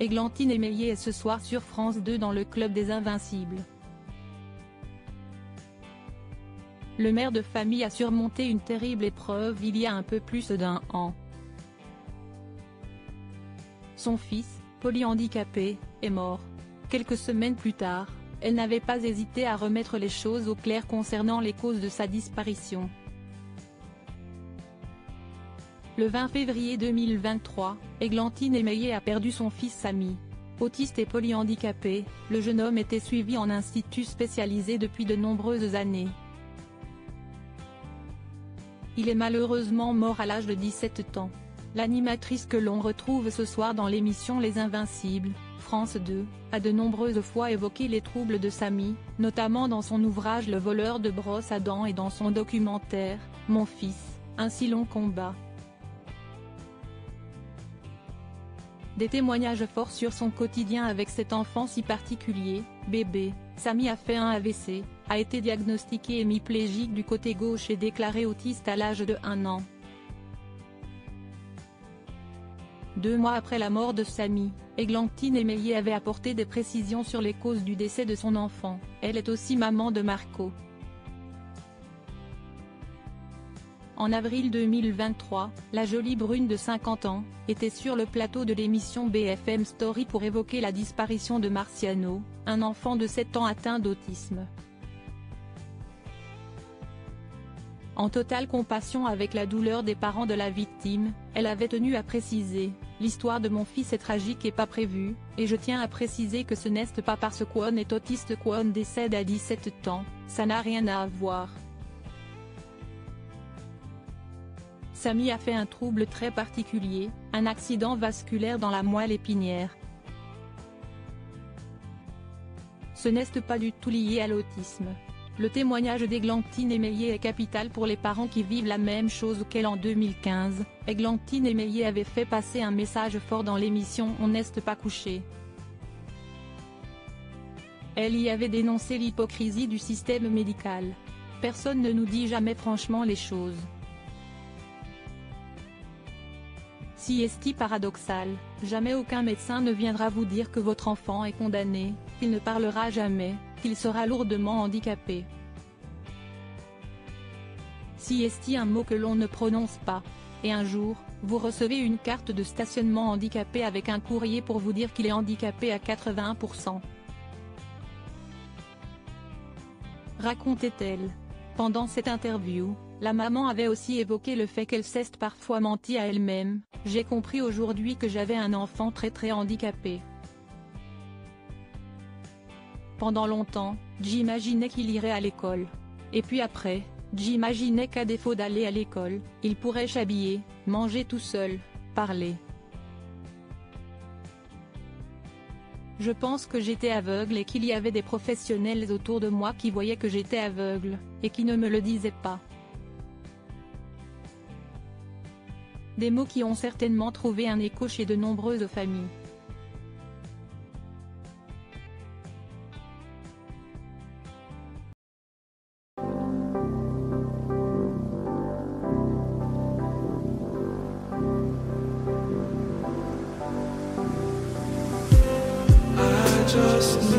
Églantine Émeillé est ce soir sur France 2 dans le Club des Invincibles. Le mère de famille a surmonté une terrible épreuve il y a un peu plus d'un an. Son fils, polyhandicapé, est mort. Quelques semaines plus tard, elle n'avait pas hésité à remettre les choses au clair concernant les causes de sa disparition. Le 20 février 2023, Églantine Émeillé a perdu son fils Samy. Autiste et polyhandicapé, le jeune homme était suivi en institut spécialisé depuis de nombreuses années. Il est malheureusement mort à l'âge de 17 ans. L'animatrice que l'on retrouve ce soir dans l'émission Les Invincibles, France 2, a de nombreuses fois évoqué les troubles de Samy, notamment dans son ouvrage Le voleur de brosse à dents et dans son documentaire, Mon fils, un si long combat. Des témoignages forts sur son quotidien avec cet enfant si particulier. Bébé, Samy a fait un AVC, a été diagnostiqué hémiplégique du côté gauche et déclaré autiste à l'âge de 1 an. 2 mois après la mort de Samy, Églantine Émeillé avait apporté des précisions sur les causes du décès de son enfant. Elle est aussi maman de Marco. En avril 2023, la jolie brune de 50 ans, était sur le plateau de l'émission BFM Story pour évoquer la disparition de Marciano, un enfant de 7 ans atteint d'autisme. En totale compassion avec la douleur des parents de la victime, elle avait tenu à préciser « L'histoire de mon fils est tragique et pas prévue, et je tiens à préciser que ce n'est pas parce qu'on est autiste qu'on décède à 17 ans, ça n'a rien à voir. » Samy a fait un trouble très particulier, un accident vasculaire dans la moelle épinière. Ce n'est pas du tout lié à l'autisme. Le témoignage d'Églantine Émeillé est capital pour les parents qui vivent la même chose qu'elle. En 2015, Églantine Émeillé avait fait passer un message fort dans l'émission On n'est pas couché. Elle y avait dénoncé l'hypocrisie du système médical. Personne ne nous dit jamais franchement les choses. Si est paradoxal, jamais aucun médecin ne viendra vous dire que votre enfant est condamné, qu'il ne parlera jamais, qu'il sera lourdement handicapé. Si est un mot que l'on ne prononce pas. Et un jour, vous recevez une carte de stationnement handicapé avec un courrier pour vous dire qu'il est handicapé à 81%. Racontait-elle. Pendant cette interview, la maman avait aussi évoqué le fait qu'elle s'est parfois menti à elle-même. J'ai compris aujourd'hui que j'avais un enfant très handicapé. Pendant longtemps, j'imaginais qu'il irait à l'école. Et puis après, j'imaginais qu'à défaut d'aller à l'école, il pourrait s'habiller, manger tout seul, parler. Je pense que j'étais aveugle et qu'il y avait des professionnels autour de moi qui voyaient que j'étais aveugle, et qui ne me le disaient pas. Des mots qui ont certainement trouvé un écho chez de nombreuses familles. Just